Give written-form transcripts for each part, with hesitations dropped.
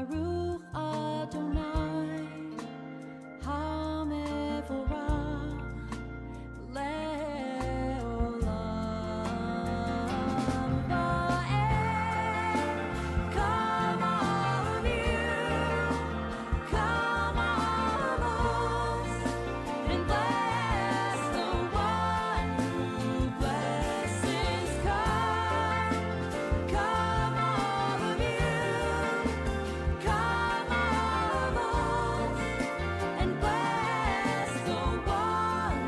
Baruch Adonai HaMevorach Le'olam Va'ed. Come all of you, come all of us, and bless the one who blesses. Come all of you, come all of us, and bless the one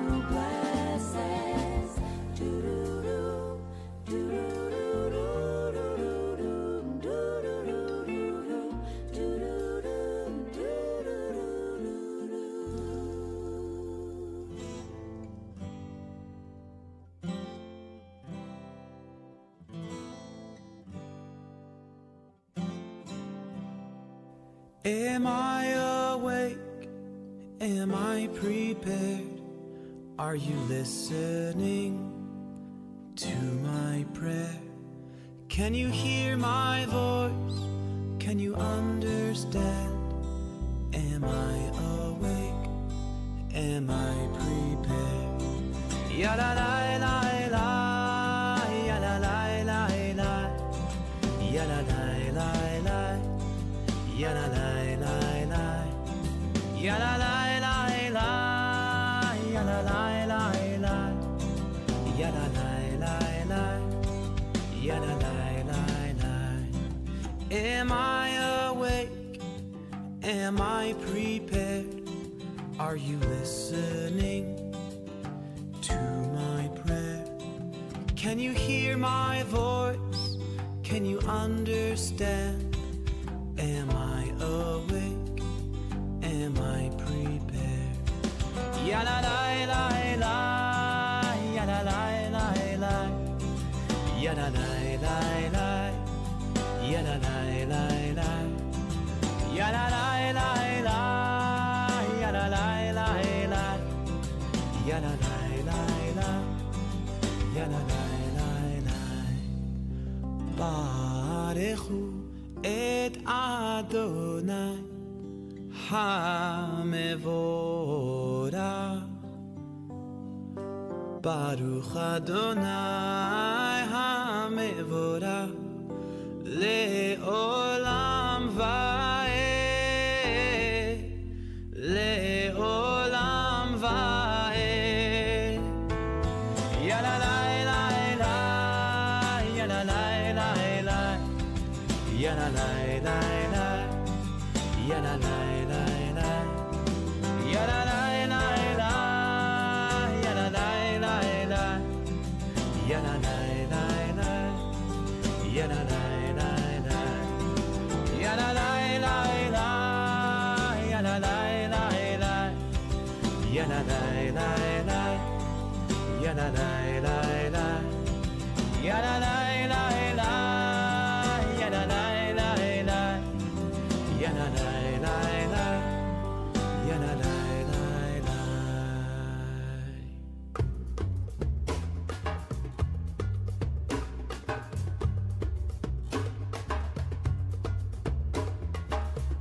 who blesses. Do-do-do, do-do-do-do-do-do-do, do-do-do-do-do, Am I awake? Am I prepared? Are you listening to my prayer? Can you hear my voice? Can you understand? Am I awake? Am I prepared? Ya la la la la, ya la la la la, ya la la la la. Ya la la la la, ya la la la la, ya la la la la, ya la la la la, ya la la la la. Am I awake? Am I prepared? Are you listening to my prayer? Can you hear my voice? Can you understand? Am I awake? Am I prepared? Ya la la la la, ya la la la la, ya la la la la, ya la la la la, ya la la la la, ya la la la la, ya la la la la, ya la la la la. Barechu et Adonai HaMevorach. Baruch Adonai HaMevorach Le'olam Va'ed, Le'olam Va'ed. Ya la la la la, ya la la la la, ya la la la la, ya la la la la, ya la la la la, ya la la la la, ya la la la la, ya la la la la, ya la la la la, ya la la la la, ya la la la la, ya la la la la, ya la la la la. Ya la la la la, ya la la la la, ya la la la la.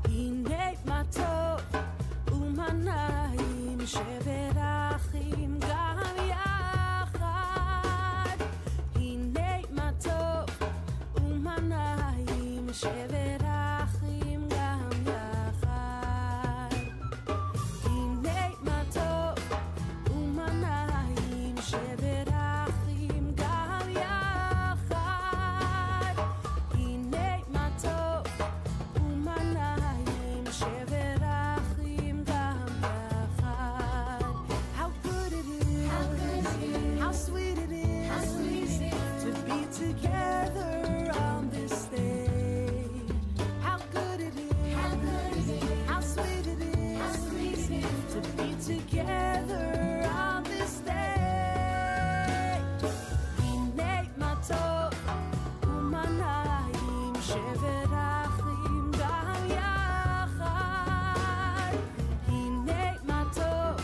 הנה מה טוב ומנעים שברחים גם יחד. הנה מה טוב ומנעים שברחים גם יחד. הנה מה טוב ומנעים שברחים גם יחד. הנה מה טוב ומנעים שברחים גם יחד. How good it is, how sweet it is, to be together on this day. How good it is, how sweet it is, to be together on this day. הנה מה טוב ומנעים שברחים גם יחד. הנה מה טוב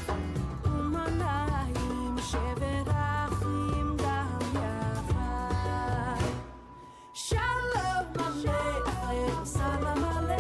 ומנעים שברחים גם יחד. Shalom Aleichem, Salam Aleichem.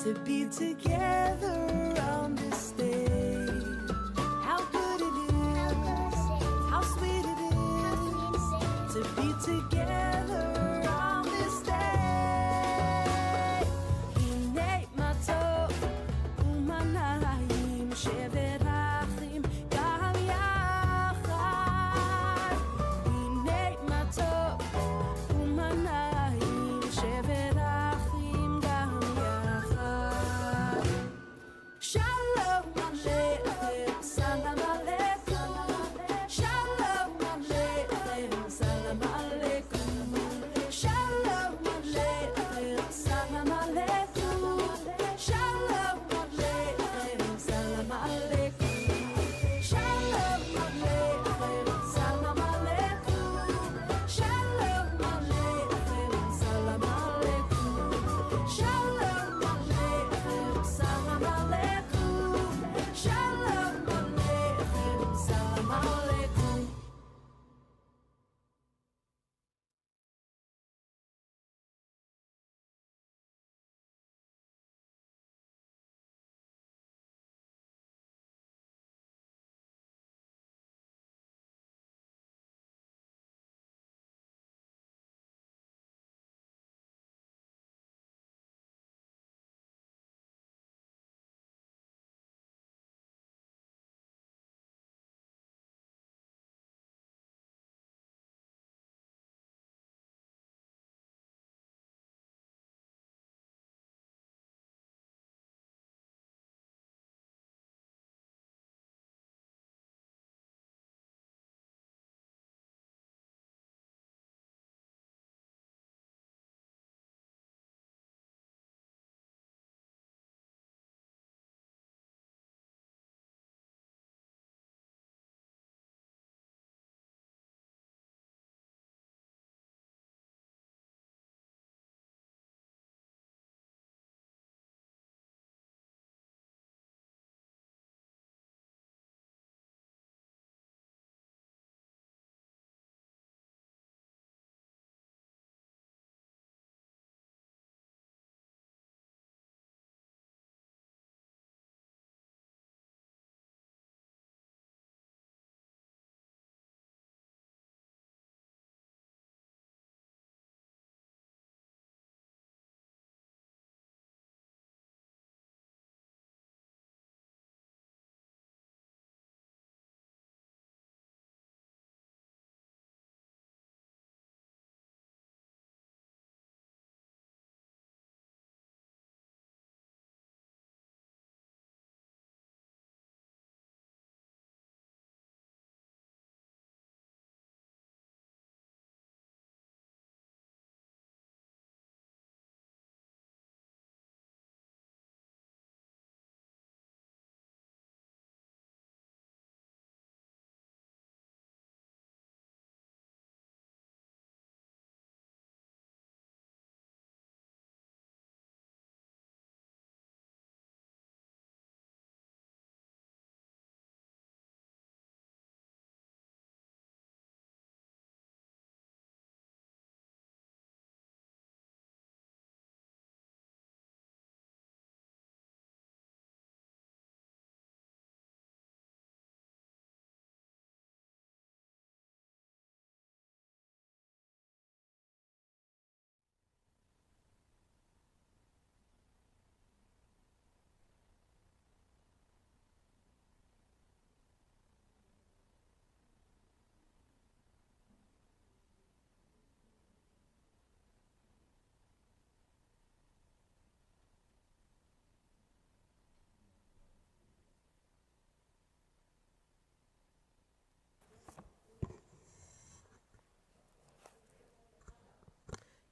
to be together on this stage. How good it is, how sweet it is to be together on this stage. הנה מה טוב ומה נעים שבת אחים גם יחד. הנה מה טוב ומה נעים שבת אחים גם יחד. שלום עליכם, סלאם עליכום. שלום עליכם, סלאם עליכום. שלום עליכם, סלאם עליכום. שלום עליכם, סלאם עליכום. שלום עליכם, סלאם עליכום. שלום עליכם, סלאם עליכום. שלום עליכם, סלאם עליכום. שלום עליכם, סלאם עליכום.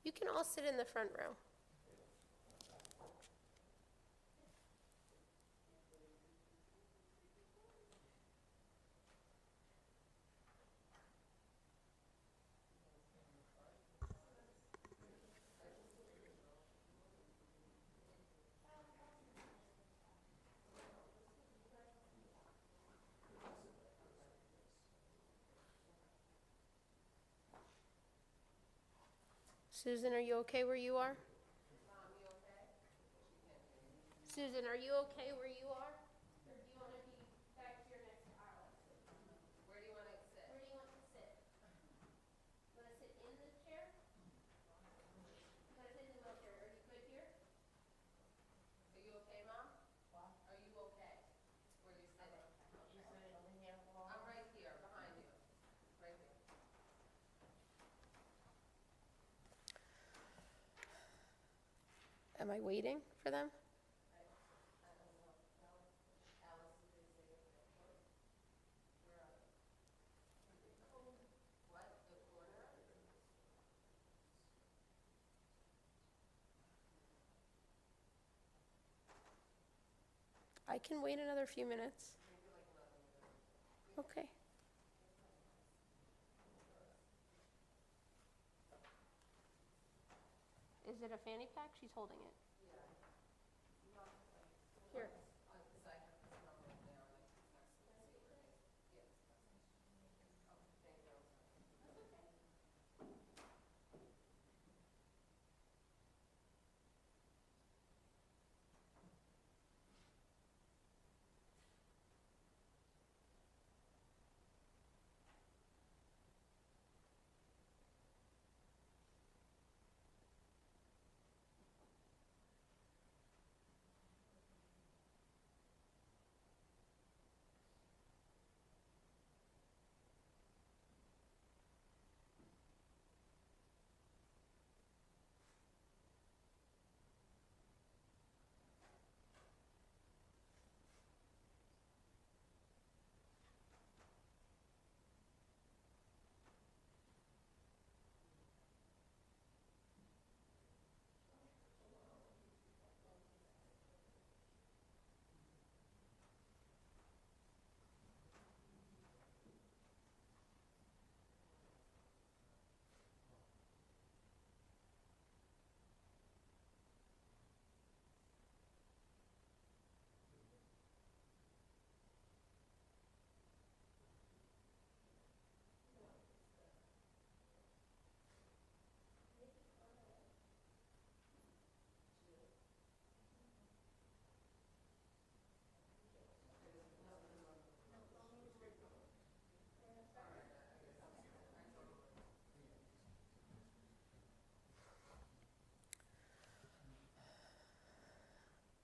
You can all sit in the front row. Susan, are you okay where you are? Susan, are you okay where you are? Or do you want to be back here next to Alex? Where do you want to sit? Where do you want to sit? You want to sit in this chair? You want to sit in the wheelchair. Are you good here? Are you okay, Mom? What? Are you okay where you're sitting? You sitting over here? I'm right here, behind you. Right here. Am I waiting for them? I can wait another few minutes. Okay. Is it a fanny pack? She's holding it. Here.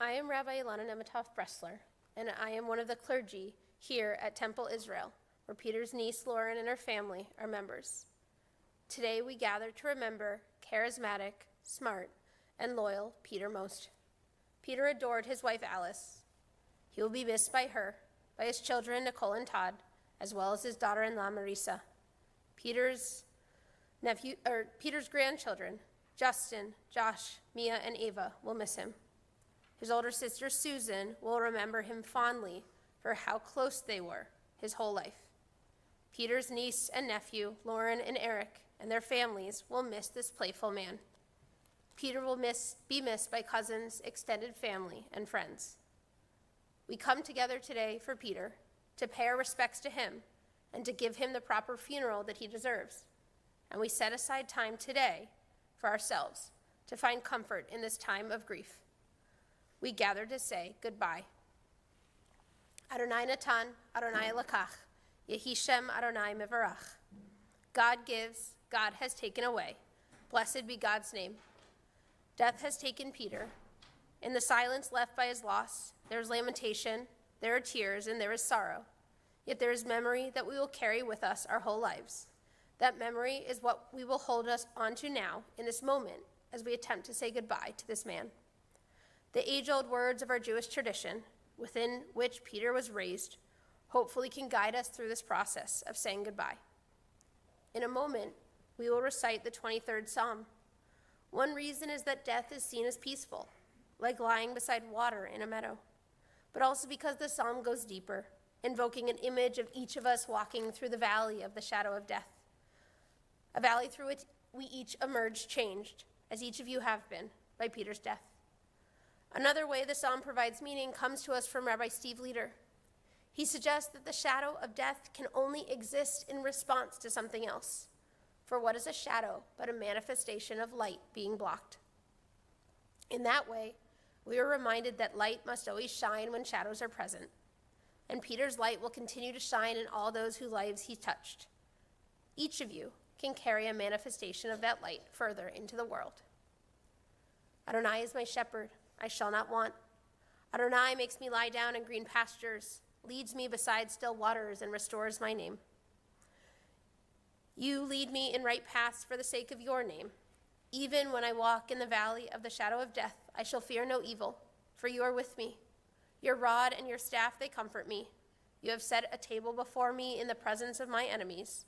I am Rabbi Ilana Nemitov Bressler, and I am one of the clergy here at Temple Israel, where Peter's niece Lauren and her family are members. Today we gather to remember charismatic, smart, and loyal Peter Most. Peter adored his wife Alice. He will be missed by her, by his children Nicole and Todd, as well as his daughter-in-law Marisa. Peter's grandchildren, Justin, Josh, Mia, and Ava, will miss him. His older sister, Susan, will remember him fondly for how close they were his whole life. Peter's niece and nephew, Lauren and Eric, and their families will miss this playful man. Peter will be missed by cousins, extended family, and friends. We come together today for Peter to pay our respects to him and to give him the proper funeral that he deserves. And we set aside time today for ourselves to find comfort in this time of grief. We gather to say goodbye. Adonai Natan, Adonai Lakach, Yehi Shem Adonai Mevarach. God gives, God has taken away. Blessed be God's name. Death has taken Peter. In the silence left by his loss, there is lamentation, there are tears, and there is sorrow. Yet there is memory that we will carry with us our whole lives. That memory is what we will hold us onto now in this moment as we attempt to say goodbye to this man. The age-old words of our Jewish tradition, within which Peter was raised, hopefully can guide us through this process of saying goodbye. In a moment, we will recite the 23rd Psalm. One reason is that death is seen as peaceful, like lying beside water in a meadow, but also because the psalm goes deeper, invoking an image of each of us walking through the valley of the shadow of death, a valley through which we each emerge changed, as each of you have been, by Peter's death. Another way the psalm provides meaning comes to us from Rabbi Steve Leder. He suggests that the shadow of death can only exist in response to something else. For what is a shadow but a manifestation of light being blocked? In that way, we are reminded that light must always shine when shadows are present. And Peter's light will continue to shine in all those whose lives he touched. Each of you can carry a manifestation of that light further into the world. Adonai is my shepherd, I shall not want. Adonai makes me lie down in green pastures, leads me beside still waters, and restores my name. You lead me in right paths for the sake of your name. Even when I walk in the valley of the shadow of death, I shall fear no evil, for you are with me. Your rod and your staff, they comfort me. You have set a table before me in the presence of my enemies.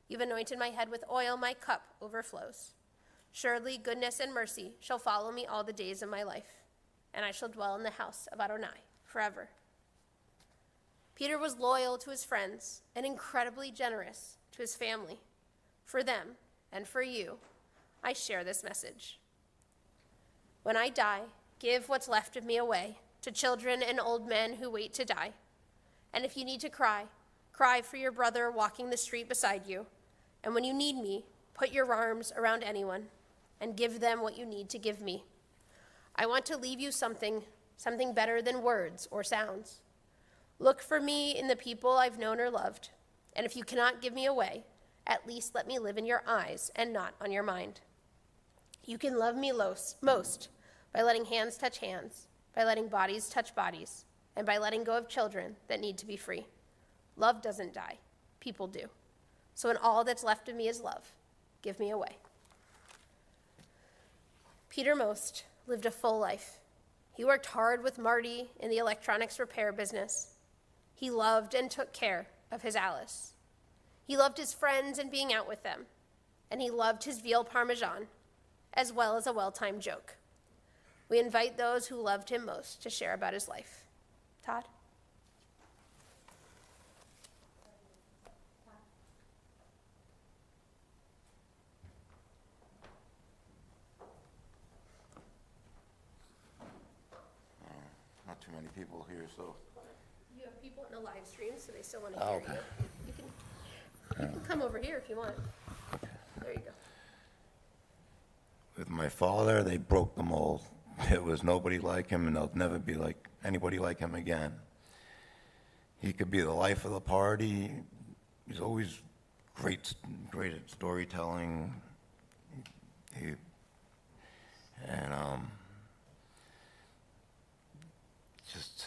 You've anointed my head with oil, my cup overflows. Surely goodness and mercy shall follow me all the days of my life, and I shall dwell in the house of Adonai forever. Peter was loyal to his friends and incredibly generous to his family. For them and for you, I share this message. When I die, give what's left of me away to children and old men who wait to die. And if you need to cry, cry for your brother walking the street beside you. And when you need me, put your arms around anyone and give them what you need to give me. I want to leave you something better than words or sounds. Look for me in the people I've known or loved. And if you cannot give me away, at least let me live in your eyes and not on your mind. You can love me most by letting hands touch hands, by letting bodies touch bodies, and by letting go of children that need to be free. Love doesn't die. People do. So when all that's left of me is love, give me away. Peter Most lived a full life. He worked hard with Marty in the electronics repair business. He loved and took care of his Alice. He loved his friends and being out with them. And he loved his veal parmesan, as well as a well-timed joke. We invite those who loved him most to share about his life. Todd? Not too many people here, so. You have people in the live stream, so they still want to hear Okay. you. You can come over here if you want. There you go. With my father, they broke the mold. There was nobody like him, and there'll never be like anybody like him again. He could be the life of the party. He's always great at storytelling. Just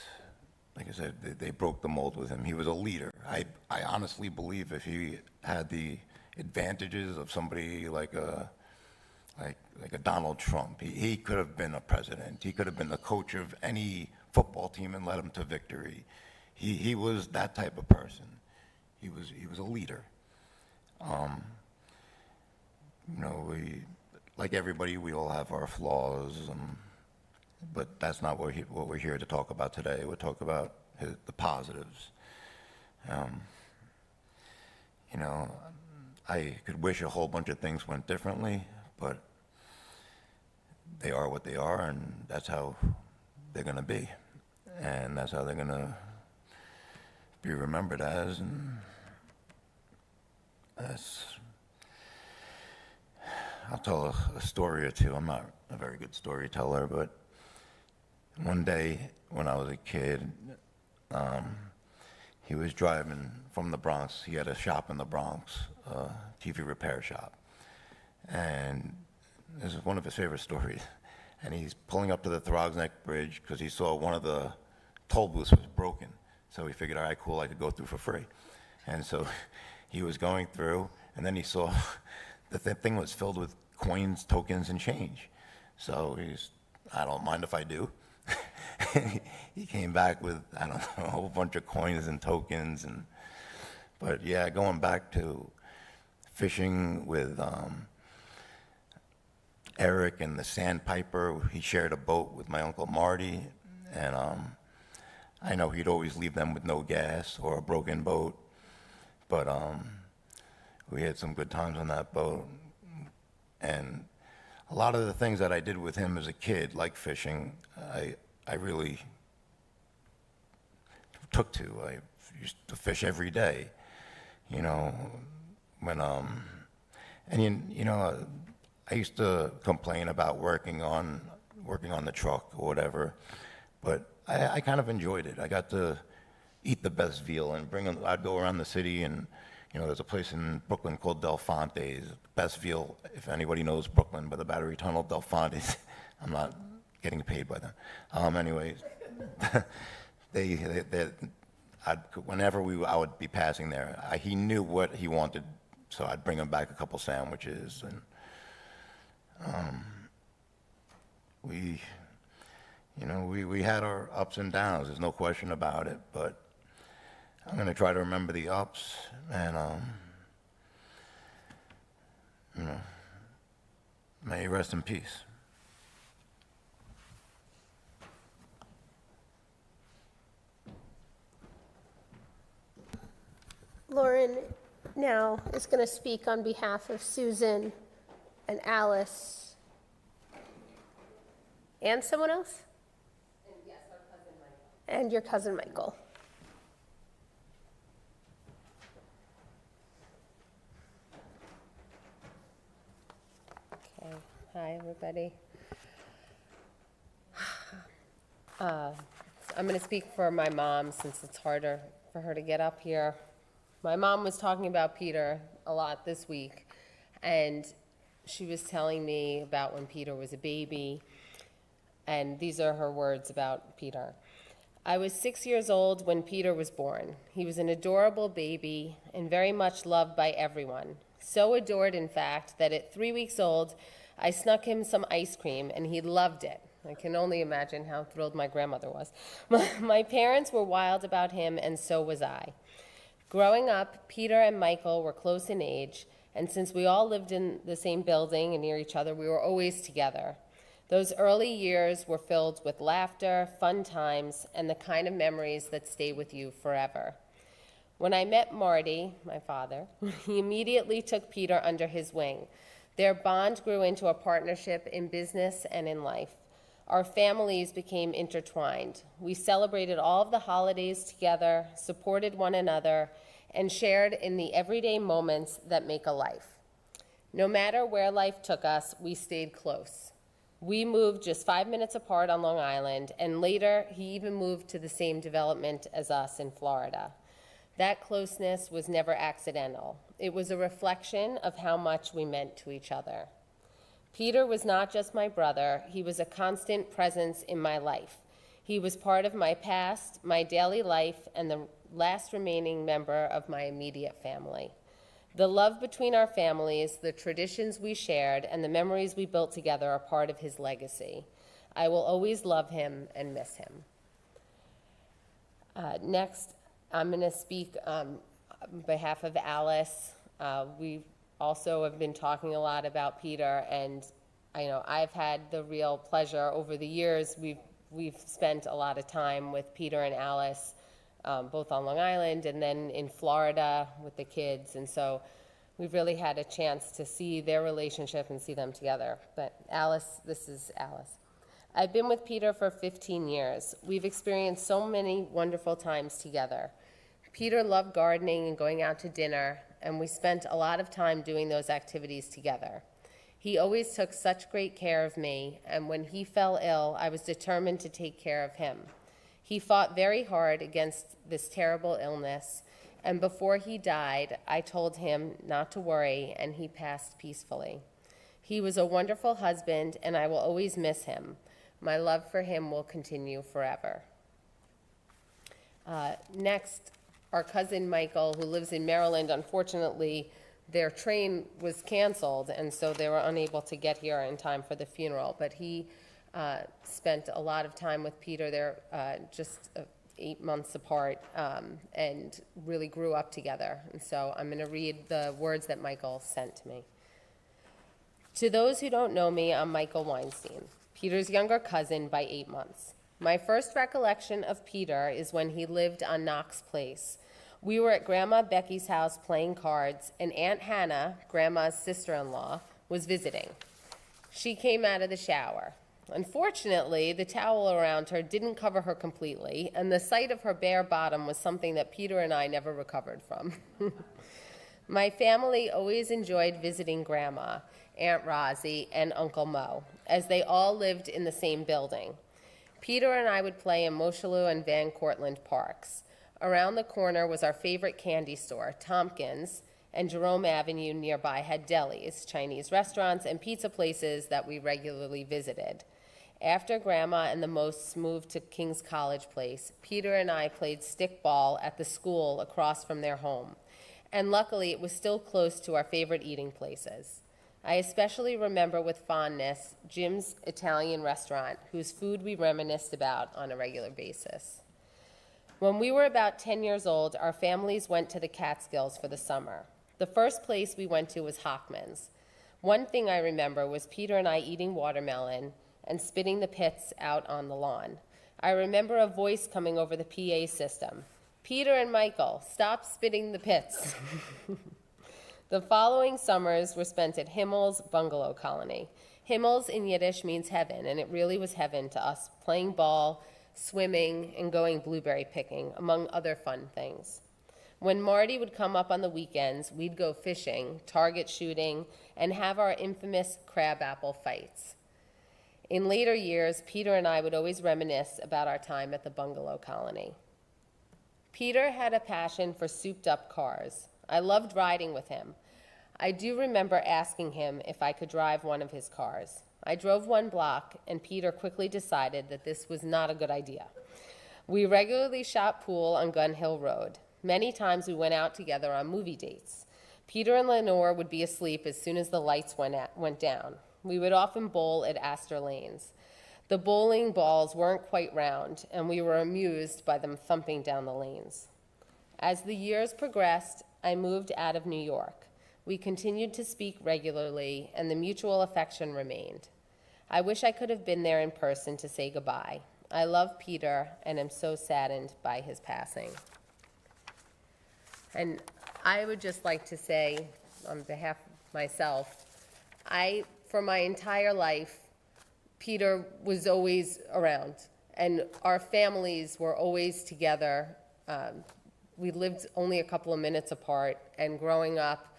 like I said, they broke the mold with him. He was a leader. I honestly believe if he had the advantages of somebody like a Donald Trump, he could have been a president. He could have been the coach of any football team and led them to victory. He was that type of person. He was a leader. We, like everybody, we all have our flaws, but that's not what we're here to talk about today. We'll talk about the positives. I could wish a whole bunch of things went differently, but they are what they are, and that's how they're going to be. And that's how they're going to be remembered as. And I'll tell a story or two. I'm not a very good storyteller, but one day when I was a kid, he was driving from the Bronx. He had a shop in the Bronx, a TV repair shop. And this is one of his favorite stories. And he's pulling up to the Throgs Neck Bridge because he saw one of the toll booths was broken. So he figured, all right, cool, I could go through for free. And so he was going through, and then he saw the thing was filled with coins, tokens, and change. So I don't mind if I do. He came back with, I don't know, a whole bunch of coins and tokens. But yeah, going back to fishing with Eric and the Sandpiper, he shared a boat with my Uncle Marty, and I know he'd always leave them with no gas or a broken boat, but we had some good times on that boat. And a lot of the things that I did with him as a kid, like fishing, I really took to. I used to fish every day, when I used to complain about working working on the truck or whatever. But I kind of enjoyed it. I got to eat the best veal and I'd go around the city and, there's a place in Brooklyn called Del Fonte's. Best veal, if anybody knows Brooklyn, by the Battery Tunnel, Del Fonte's. I'm not getting paid by them. Anyways, whenever I would be passing there, he knew what he wanted, so I'd bring him back a couple sandwiches, and we had our ups and downs. There's no question about it, but I'm going to try to remember the ups, and may he rest in peace. Lauren now is going to speak on behalf of Susan and Alice. And someone else? And yes, our cousin Michael. And your cousin Michael. Okay. Hi, everybody. I'm going to speak for my mom since it's harder for her to get up here. My mom was talking about Peter a lot this week, and she was telling me about when Peter was a baby, and these are her words about Peter. I was 6 years old when Peter was born. He was an adorable baby and very much loved by everyone. So adored, in fact, that at 3 weeks old, I snuck him some ice cream, and he loved it. I can only imagine how thrilled my grandmother was. My parents were wild about him, and so was I. Growing up, Peter and Michael were close in age, and since we all lived in the same building and near each other, we were always together. Those early years were filled with laughter, fun times, and the kind of memories that stay with you forever. When I met Marty, my father, he immediately took Peter under his wing. Their bond grew into a partnership in business and in life. Our families became intertwined. We celebrated all of the holidays together, supported one another, and shared in the everyday moments that make a life. No matter where life took us, we stayed close. We moved just 5 minutes apart on Long Island, and later he even moved to the same development as us in Florida. That closeness was never accidental. It was a reflection of how much we meant to each other. Peter was not just my brother, he was a constant presence in my life. He was part of my past, my daily life, and the last remaining member of my immediate family. The love between our families, the traditions we shared, and the memories we built together are part of his legacy. I will always love him and miss him. Next, I'm going to speak on behalf of Alice. We also have been talking a lot about Peter, and I've had the real pleasure over the years. We've spent a lot of time with Peter and Alice, both on Long Island and then in Florida with the kids, and so we've really had a chance to see their relationship and see them together. But Alice, this is Alice. I've been with Peter for 15 years. We've experienced so many wonderful times together. Peter loved gardening and going out to dinner, and we spent a lot of time doing those activities together. He always took such great care of me, and when he fell ill, I was determined to take care of him. He fought very hard against this terrible illness, and before he died, I told him not to worry, and he passed peacefully. He was a wonderful husband, and I will always miss him. My love for him will continue forever. Next, our cousin Michael, who lives in Maryland. Unfortunately, their train was canceled, and so they were unable to get here in time for the funeral. But he spent a lot of time with Peter there, just 8 months apart, and really grew up together. And so I'm going to read the words that Michael sent to me. To those who don't know me, I'm Michael Weinstein, Peter's younger cousin by 8 months. My first recollection of Peter is when he lived on Knox Place. We were at Grandma Becky's house playing cards, and Aunt Hannah, Grandma's sister-in-law, was visiting. She came out of the shower. Unfortunately, the towel around her didn't cover her completely, and the sight of her bare bottom was something that Peter and I never recovered from. My family always enjoyed visiting Grandma, Aunt Rosie, and Uncle Mo, as they all lived in the same building. Peter and I would play in Mosholu and Van Cortlandt parks. Around the corner was our favorite candy store, Tompkins, and Jerome Avenue nearby had delis, Chinese restaurants, and pizza places that we regularly visited. After Grandma and the Mosts moved to King's College Place, Peter and I played stickball at the school across from their home. And luckily, it was still close to our favorite eating places. I especially remember with fondness Jim's Italian restaurant, whose food we reminisced about on a regular basis. When we were about 10 years old, our families went to the Catskills for the summer. The first place we went to was Hockman's. One thing I remember was Peter and I eating watermelon and spitting the pits out on the lawn. I remember a voice coming over the PA system. Peter and Michael, stop spitting the pits. The following summers were spent at Himmel's Bungalow Colony. Himmel's in Yiddish means heaven, and it really was heaven to us, playing ball, swimming, and going blueberry picking, among other fun things. When Marty would come up on the weekends, we'd go fishing, target shooting, and have our infamous crabapple fights. In later years, Peter and I would always reminisce about our time at the Bungalow Colony. Peter had a passion for souped-up cars. I loved riding with him. I do remember asking him if I could drive one of his cars. I drove one block, and Peter quickly decided that this was not a good idea. We regularly shot pool on Gun Hill Road. Many times we went out together on movie dates. Peter and Lenore would be asleep as soon as the lights went down. We would often bowl at Astor Lanes. The bowling balls weren't quite round, and we were amused by them thumping down the lanes. As the years progressed, I moved out of New York. We continued to speak regularly, and the mutual affection remained. I wish I could have been there in person to say goodbye. I love Peter and am so saddened by his passing. And I would just like to say, on behalf of myself, for my entire life, Peter was always around, and our families were always together. We lived only a couple of minutes apart, and growing up,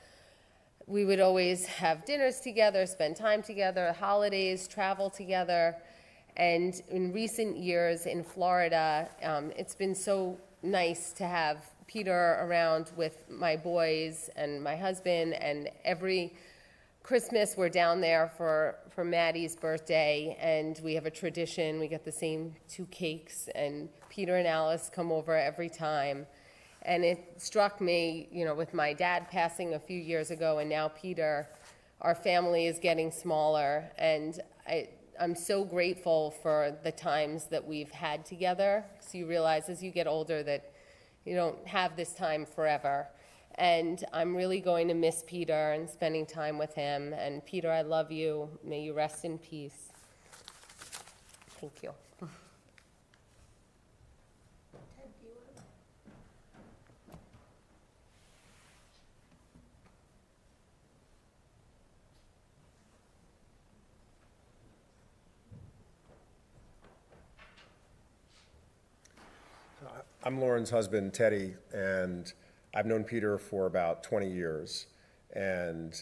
we would always have dinners together, spend time together, holidays, travel together. And in recent years in Florida, it's been so nice to have Peter around with my boys and my husband, and every Christmas we're down there for Maddie's birthday, and we have a tradition. We get the same 2 cakes, and Peter and Alice come over every time. And it struck me, with my dad passing a few years ago and now Peter, our family is getting smaller, and I'm so grateful for the times that we've had together, because you realize as you get older that you don't have this time forever. And I'm really going to miss Peter and spending time with him. And Peter, I love you. May you rest in peace. Thank you. I'm Lauren's husband, Teddy, and I've known Peter for about 20 years. And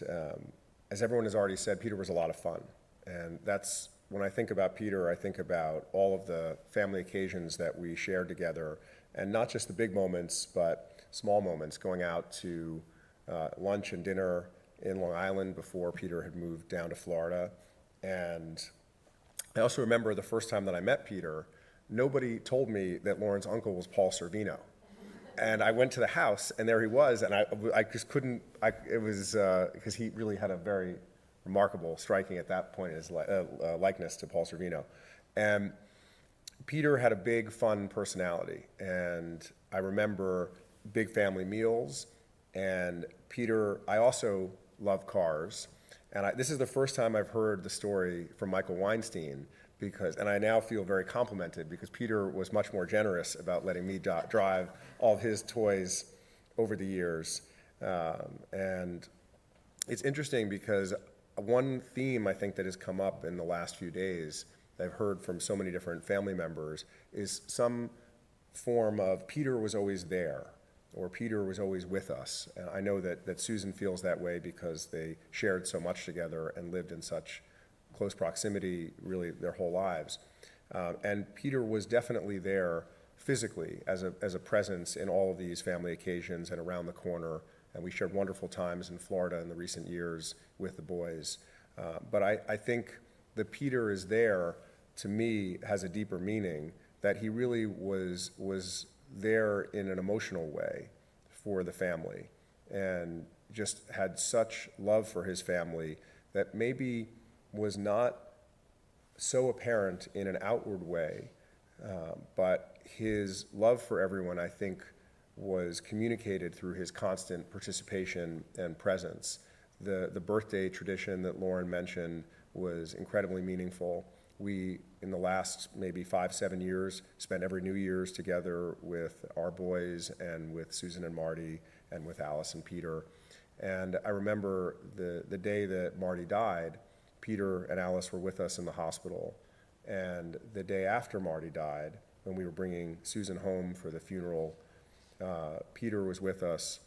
as everyone has already said, Peter was a lot of fun. And that's, when I think about Peter, I think about all of the family occasions that we shared together, and not just the big moments, but small moments, going out to lunch and dinner in Long Island before Peter had moved down to Florida. And I also remember the first time that I met Peter, nobody told me that Lauren's uncle was Paul Sorvino. And I went to the house, and there he was, and I just couldn't, it was, because he really had a very remarkable, striking at that point, his likeness to Paul Sorvino. And Peter had a big, fun personality, and I remember big family meals, and Peter, I also love cars, and this is the first time I've heard the story from Michael Weinstein, and I now feel very complimented, because Peter was much more generous about letting me drive all of his toys over the years. And it's interesting because one theme I think that has come up in the last few days that I've heard from so many different family members is some form of Peter was always there, or Peter was always with us. And I know that Susan feels that way because they shared so much together and lived in such close proximity really their whole lives. And Peter was definitely there physically as a presence in all of these family occasions and around the corner. And we shared wonderful times in Florida in the recent years with the boys. But I think that Peter is there, to me, has a deeper meaning, that he really was there in an emotional way for the family and just had such love for his family that maybe was not so apparent in an outward way, but his love for everyone, I think, was communicated through his constant participation and presence. The birthday tradition that Lauren mentioned was incredibly meaningful. We, in the last maybe 5-7 years, spent every New Year's together with our boys and with Susan and Marty and with Alice and Peter. And I remember the day that Marty died, Peter and Alice were with us in the hospital. And the day after Marty died, when we were bringing Susan home for the funeral, Peter was with us.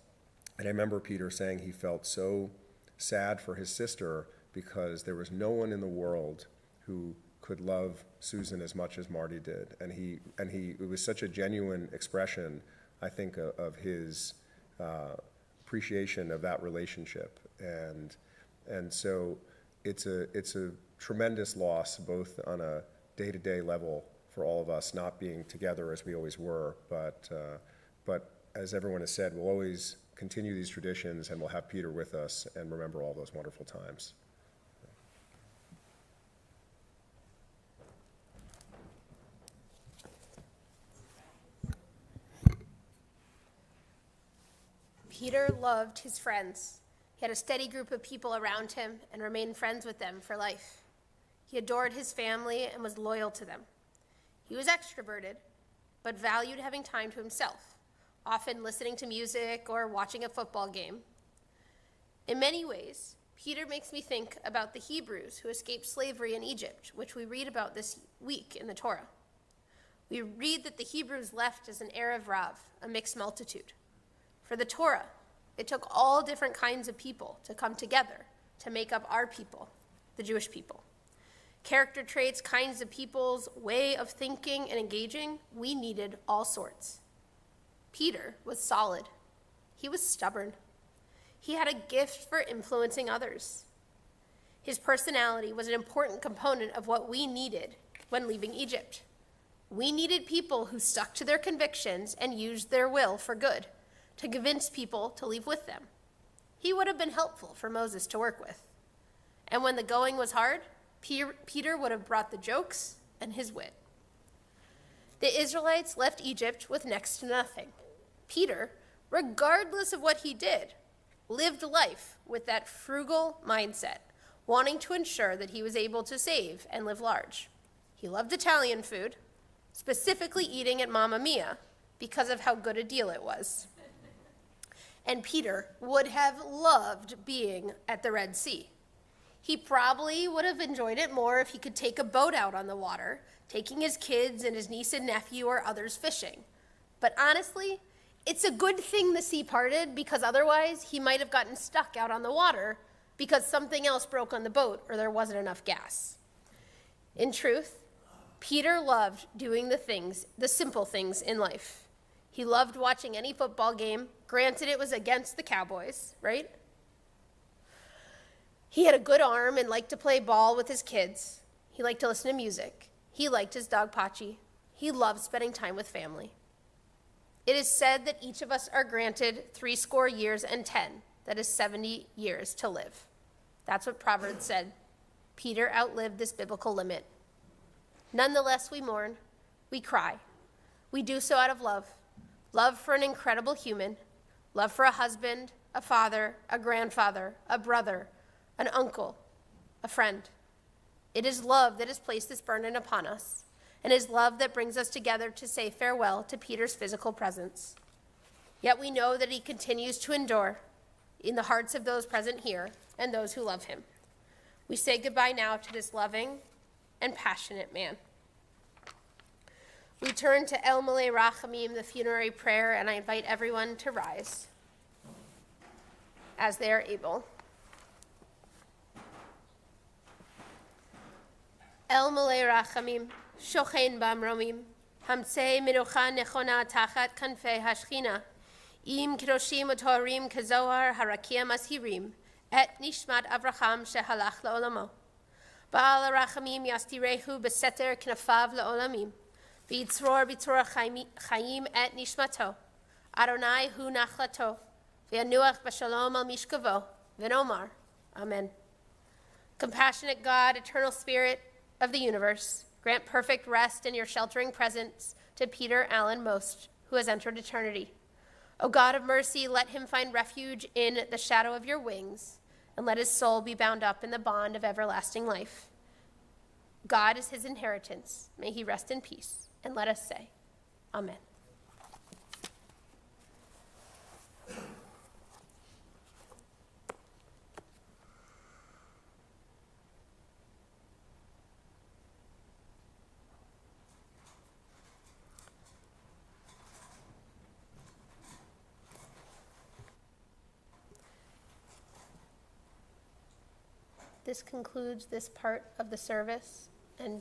And I remember Peter saying he felt so sad for his sister because there was no one in the world who could love Susan as much as Marty did. And it was such a genuine expression, I think, of his appreciation of that relationship. And so it's a tremendous loss, both on a day-to-day level for all of us, not being together as we always were, but as everyone has said, we'll always continue these traditions and we'll have Peter with us and remember all those wonderful times. Peter loved his friends. He had a steady group of people around him and remained friends with them for life. He adored his family and was loyal to them. He was extroverted, but valued having time to himself, often listening to music or watching a football game. In many ways, Peter makes me think about the Hebrews who escaped slavery in Egypt, which we read about this week in the Torah. We read that the Hebrews left as an Erev Rav, a mixed multitude. For the Torah, it took all different kinds of people to come together to make up our people, the Jewish people. Character traits, kinds of people's way of thinking and engaging, we needed all sorts. Peter was solid. He was stubborn. He had a gift for influencing others. His personality was an important component of what we needed when leaving Egypt. We needed people who stuck to their convictions and used their will for good, to convince people to leave with them. He would have been helpful for Moses to work with. And when the going was hard, Peter would have brought the jokes and his wit. The Israelites left Egypt with next to nothing. Peter, regardless of what he did, lived life with that frugal mindset, wanting to ensure that he was able to save and live large. He loved Italian food, specifically eating at Mamma Mia because of how good a deal it was. And Peter would have loved being at the Red Sea. He probably would have enjoyed it more if he could take a boat out on the water, taking his kids and his niece and nephew or others fishing. But honestly, it's a good thing the sea parted, because otherwise he might have gotten stuck out on the water because something else broke on the boat or there wasn't enough gas. In truth, Peter loved doing the simple things in life. He loved watching any football game. Granted, it was against the Cowboys, right? He had a good arm and liked to play ball with his kids. He liked to listen to music. He liked his dog Pachi. He loved spending time with family. It is said that each of us are granted 70 years and 10, that is 70 years to live. That's what Proverbs said. Peter outlived this biblical limit. Nonetheless, we mourn, we cry. We do so out of love. Love for an incredible human, love for a husband, a father, a grandfather, a brother, an uncle, a friend. It is love that has placed this burden upon us, and it is love that brings us together to say farewell to Peter's physical presence. Yet we know that he continues to endure in the hearts of those present here and those who love him. We say goodbye now to this loving and passionate man. We turn to El Malay Rachamim, the funerary prayer, and I invite everyone to rise as they are able. El Malay Rachamim, Shochein Bamromim, Hamsei Mirucha Nechona Tachat Kanfei Hashchina, Im Kedoshim Utorim Kazohar Harakia Mashirim, Et Nishmat Avraham Shehalach Laolamo. Baal Rachamim Yastirehu Beseter Knafav Laolamim, V'yitzror B'tzorah Chaim Et Nishmato, Adonai Hu Nachlato, V'yanuach B'shalom Al Mishkavo, V'nomar. Amen. Compassionate God, eternal Spirit of the universe, grant perfect rest in your sheltering presence to Peter Allen Most, who has entered eternity. O God of mercy, let him find refuge in the shadow of your wings, and let his soul be bound up in the bond of everlasting life. God is his inheritance. May he rest in peace. And let us say, Amen. This concludes this part of the service, and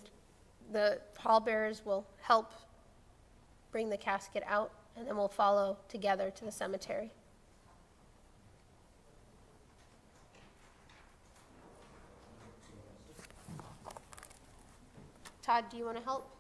the pallbearers will help bring the casket out, and then we'll follow together to the cemetery. Todd, do you want to help?